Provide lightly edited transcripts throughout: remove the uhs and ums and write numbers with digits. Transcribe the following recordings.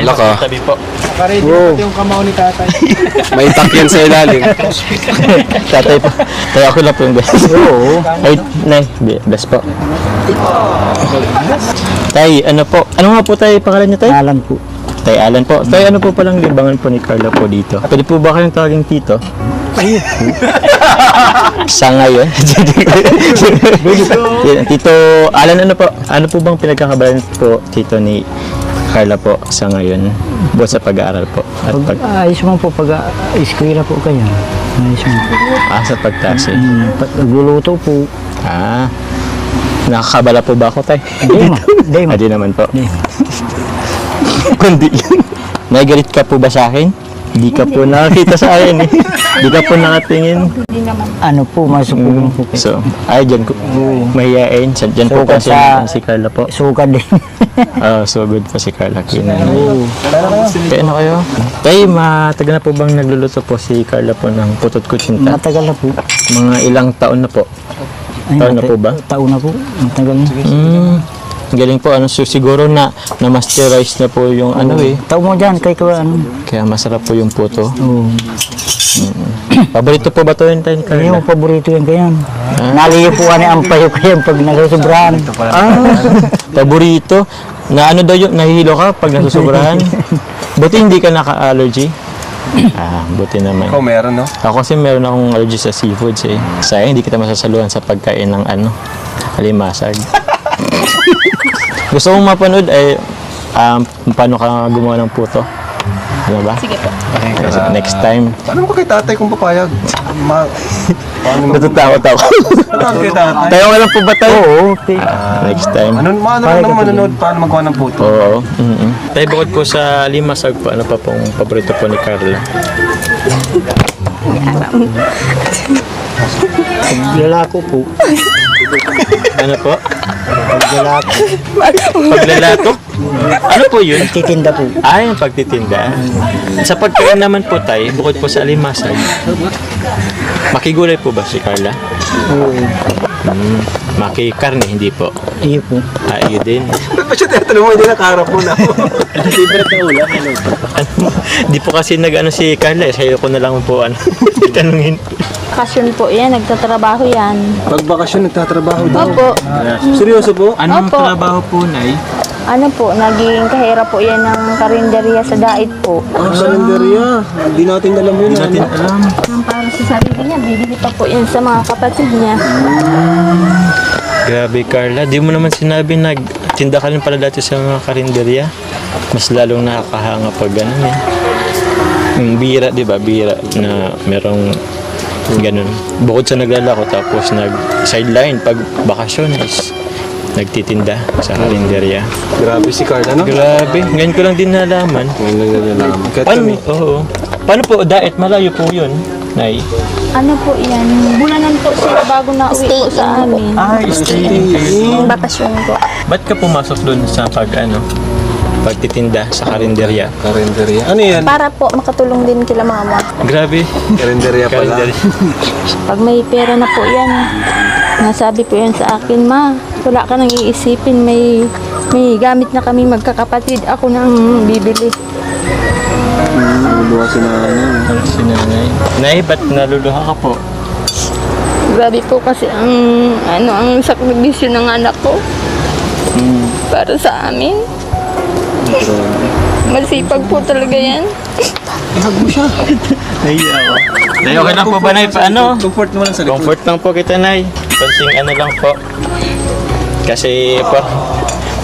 Wala ka. Tabi po. Nakaready na pati yung kamao ni tatay. May takyan sa ilalim. Tatay po. Kaya ako lang po yung best. Oo. Ay, nay, best po. Tay, ano po? Ano nga po tayo pangalan niyo, tay? Alan po. Tay Alan po. Tay, ano po palang libangan po ni Carla po dito? Pwede po ba kayong tawaging tito? Sa ngayon. Tito Alan, ano po? Ano po bang pinagkakabalan po tito ni Carla po sa ngayon? Buot sa pag-aaral po. At Ayos mo po pag eskwela po kayo. Ayos mo po. sa pagtasi. Nagluluto po. Nakakabala po ba ako, tay? Hindi mo. Hindi naman po. Kundi yun. Nagalit ka po ba sa akin? Hindi ka po nakakita sa akin eh. Hindi ka po nakatingin. Ano po, masupugin po kayo. So, dyan ko. Mahihain. Dyan po kasi si Carla po. Suka din. So good po si Carla. Kaya ano kayo? Tay, matagal na po bang nagluluto po si Carla po ng putot kutsinta? Matagal na po. Mga ilang taon na po? Taon na po ba? Taon na po. Matagal na. Galing po, siguro na masterize na po yung Taon mo dyan, kay ano. Kaya masarap po yung puto. Oo. Paborito po ba ito yun tayo ni Carla? Yung paborito yan kayan. Naliyo po ani ang payo kayan pag nagsusobrahan. Paborito? Na ano daw yung nahihilo ka pag nasusobrahan? Buti hindi ka naka-allergy? Buti naman. Ikaw meron, no? Ako kasi meron akong allergy sa seafoods eh. Sayang hindi kita masasaluhan sa pagkain ng alimasag. Gusto kong mapanood paano ka gumawa ng puto. Ano ba? Sige po. Okay, next time. Paano mo kay tatay kung papayag? Natatakot ako. Paano kay tatay? Tayo ka lang po ba tayo? Oo. Next time. Ano naman manonood paano magawa ng puto? Oo. Tayo bukod po sa limasag po, ano pa pong paborito po ni Carla? Lalako po. Ano po? Lalako. Paglalato? Ano po yun? Titinda po. Yung pagtitinda. Sa pagkain naman po tayo, bukod po sa alimasag, makigulay po ba si Carla? Oo. Makikarne, hindi po. Iyo po. Iyo din. Ba't ba siya tinatanong mo? Hindi nakaharap mo na. Favorite na ulam, Di po kasi nag-ano si Carla, sa'yo ko na lang po tanungin. Bakasyon po yan, nagtatrabaho yan. Pag bakasyon, nagtatrabaho daw. Opo. Seryoso po? Anong Opo. trabaho po, Nay? Ano po, naging kahera po yan ng karinderya sa Dait po. Kalendarya. Hindi natin alam yun. Hindi natin alam. Ang para sa sarili niya, bibili pa po yan sa mga kapatid niya. Grabe, Carla. Di mo naman sinabi nagtinda ka rin pala dati sa mga karinderya. Mas lalong nakakahanga pag ganun eh. Yung bira, di ba? Bira na merong ganun. Bukod sa naglalako tapos nag-sideline pag bakasyon is nagtitinda sa karinderya. Grabe si Carla, no? Grabe. Ngayon ko lang din nalaman. Paano po, Dait? Malayo po yun, Nay? Ano po yan, bulanan po siya bago na uwi po sa amin. Stay. Bakasyon po. Ba't ka pumasok doon sa pagtitinda sa karinderya? Karinderya. Ano yan? Para po makatulong din kila mama. Grabe. Karinderya pala. Pag may pera na po yan, nasabi po yan sa akin, Ma, wala ka nang iisipin, may gamit na kami magkakapatid, ako nang bibili. Naluluha si nanay. Si nanay. Nay, ba't naluluha ka po? Grabe po kasi ang sakripisyo ng anak ko para sa amin. Masipag po talaga yan. Ihag mo siya. Nahiya ako. Nay, okay lang po ba, Nay? Paano? Comfort mo lang sa likod. Comfort lang po kita, Nay. Pansing lang po. Kasi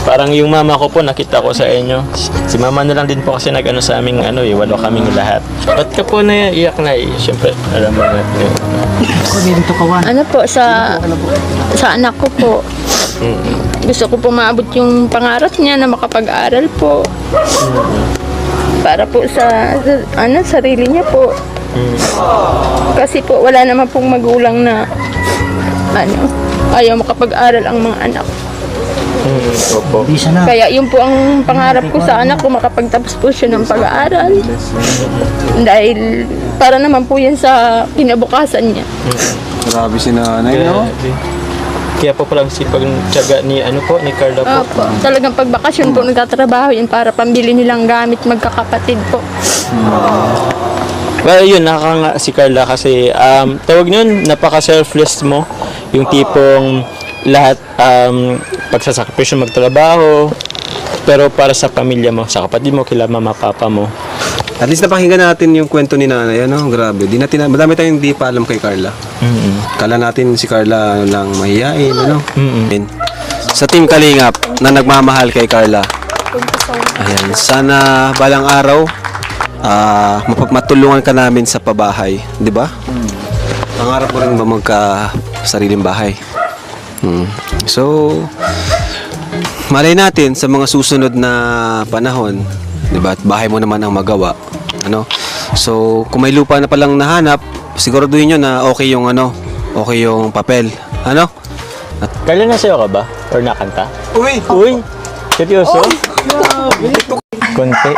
parang yung mama ko po nakita ko sa inyo. Si mama na lang din po kasi nag-ano sa aming walo kaming lahat. Ba't ka po naiyak, Nay? Siyempre, alam mo na. Ano po, sa anak ko po. Gusto ko po maabot yung pangarap niya na makapag-aral po. Para po sa sarili niya po. Kasi po wala naman pong magulang na ayaw makapag-aral ang mga anak. Opo. Kaya yun po ang pangarap ko sa anak ko, makapagtapos po siya ng pag-aaral. Dahil para naman po yan sa kinabukasan niya. Grabe si nanay, no? Kaya po palang sipag tiyaga ni ni Carla po. Opo. Talagang pag bakasyon po nagtatrabaho yan para pambili nilang gamit magkakapatid po. Well, yun, nakakanga si Carla kasi tawag nun, napaka-selfless mo. Yung tipong lahat pagsasakripisyo magtrabaho, pero para sa pamilya mo, sa kapatid mo, kila mama, papa mo. At least napakinggan natin yung kwento ni nanay. Ano, grabe. Madami tayong hindi pa alam kay Carla. Kala natin si Carla lang mahihain. Ano? Sa Team Kalingap na nagmamahal kay Carla. Ayan. Sana balang araw matulungan ka namin sa pabahay. Di ba? Pangarap mo rin ba magka-sariling bahay? So, malay natin sa mga susunod na panahon, 'di ba? At bahay mo naman ang magawa, ano? So, kung may lupa na palang nahanap, siguraduhin niyo na okay yung papel, ano? Carla, nasayo ka ba? Or nakanta? Uy! Uy! Seryoso? Konti.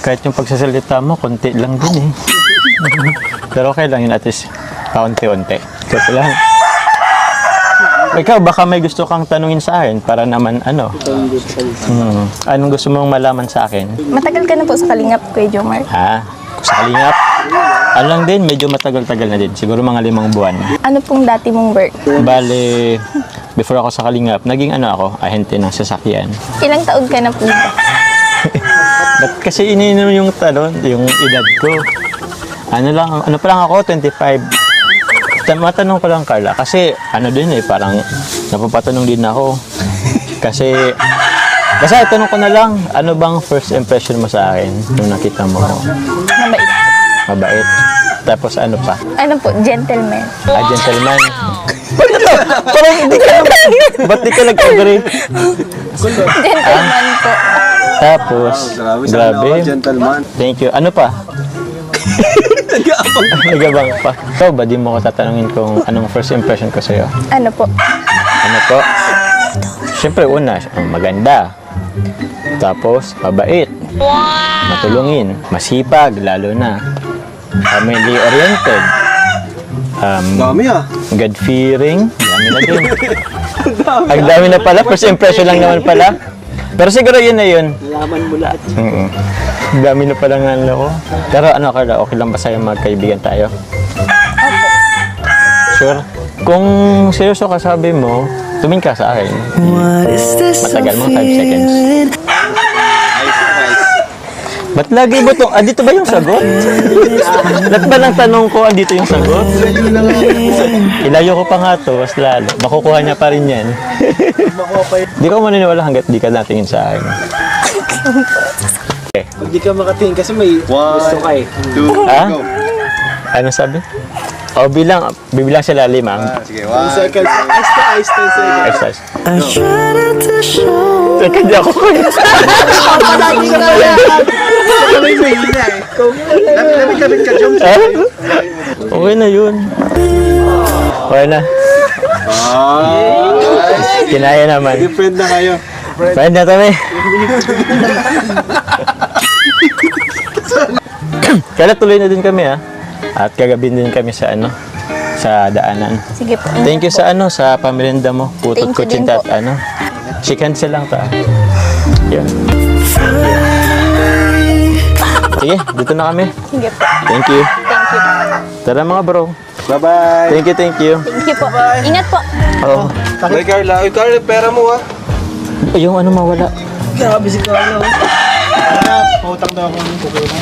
Kahit yung pagsasalita mo, konti lang din eh. Pero okay lang yun, at least kaunti-unti. Ito lang. Ikaw, baka may gusto kang tanungin sa akin para naman anong gusto mong malaman sa akin? Matagal ka na po sa Kalingap, Kuya Jomar. Sa Kalingap? Ano lang din, medyo matagal-tagal na din. Siguro mga 5 buwan. Ano pong dati mong work? Bale, before ako sa Kalingap, naging ahente ng sasakyan. Ilang taon ka na po ba? Ba't kasi ininom yung edad ko? Ano pa lang ako, 25. Matanong ko lang, Carla, kasi parang napapatanong din ako. Kasi, basta tanong ko na lang, ano bang first impression mo sa akin nung nakita mo? Mabait. Mabait. Tapos ano pa? Ano po? Gentleman. Gentleman. Parang hindi ka ba't di ka nag-agree? Gentleman po. Tapos, grabe. Gentleman. Thank you. Ano pa? Nagabang pa. Ikaw ba, di mo ko tatanungin kung anong first impression ko sa'yo? Ano po? Ano po? Siyempre, una, maganda. Tapos, mabait. Matulungin. Masipag, lalo na. Family-oriented. Dami God-fearing. Dami na din. Ang dami na pala. First impression lang naman pala. Pero siguro yun na yun. Nalaman mo lahat. Ang dami na pala nga ko. Pero Carla, okay lang ba sa'yo magkaibigan tayo? Sure? Kung seryoso ka sabi mo, tumingin ka sa akin. Matagal mo, 5 seconds. Ba't lagi mo itong, andito ba yung sagot? Lahat ba ng tanong ko, andito yung sagot? Ilayo ko pa nga to, mas lalo. Makukuha niya pa rin yan. Di ko maniniwala hanggat di ka natingin sa akin. Okay. Hindi ka makatingin kasi may gusto ka eh. 2, Ha? go. Ano sabi? O, bibilang sila 5. Sige, 10 1. seconds. Ice to ice, 10 seconds. Exercise. Teka, di ako kayo. May mahina eh. Lapit-lapit ka, Jom. Okay na yun. Okay na. Kinaya naman. Friend na kayo. Friend na kami. Kaya tuloy na din kami at kagabi din kami sa sa daanan. Sige po. Thank you sa sa pamerinda mo. Putot Thank you kutsinta din at Shake hands lang ta. Yan. Sige, dito na kami. Sige po. Thank you. Thank you. Tara mga bro. Bye-bye. Thank you, thank you. Thank you po. Ingat po. Oh, Bye, Carla. Uy, Carla, pera mo yung mawala. Grabe si Carlo. Pautang daw ako ng kukuha.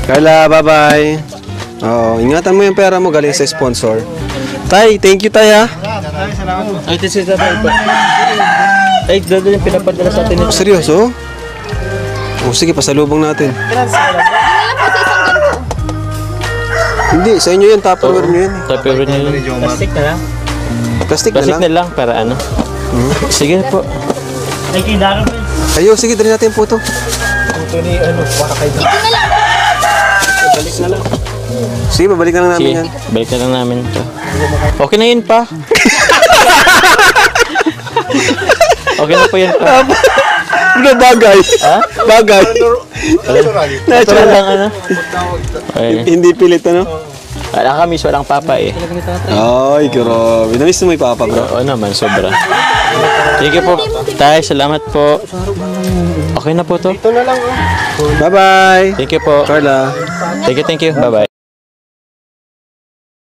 Carla, bye-bye. Oo, ingatan mo yung pera mo galing sa sponsor. Tay, thank you, Tay, ha? Ay, ito siya tayo pa. Ay, dito yung pinapadala sa atin. Seryoso? O, sige, pasalubong natin. Hindi, sa inyo yan, tupperware nyo yan. Tupperware niya yun. Plastic na lang. Plastic Plastic na na lang. lang para Sige po. Ayo, sige, dali natin yung photo. Ito ni para kayo. Balik na lang. Sige, babalik na lang namin Sige, yan. balik na lang namin ito. Okay na yun pa. Okay na po yan pa. Bagay. Ha? Bagay. Natural lang Okay. Hindi pilit, ano? Nakakamiss, walang papa eh. Ay, grabe. Namiss mo yung papa, bro? Oo naman, sobra. Thank you po, Tay. Salamat po. Okay na po to. Bye-bye. Thank you po. Carla. Thank you. Bye-bye.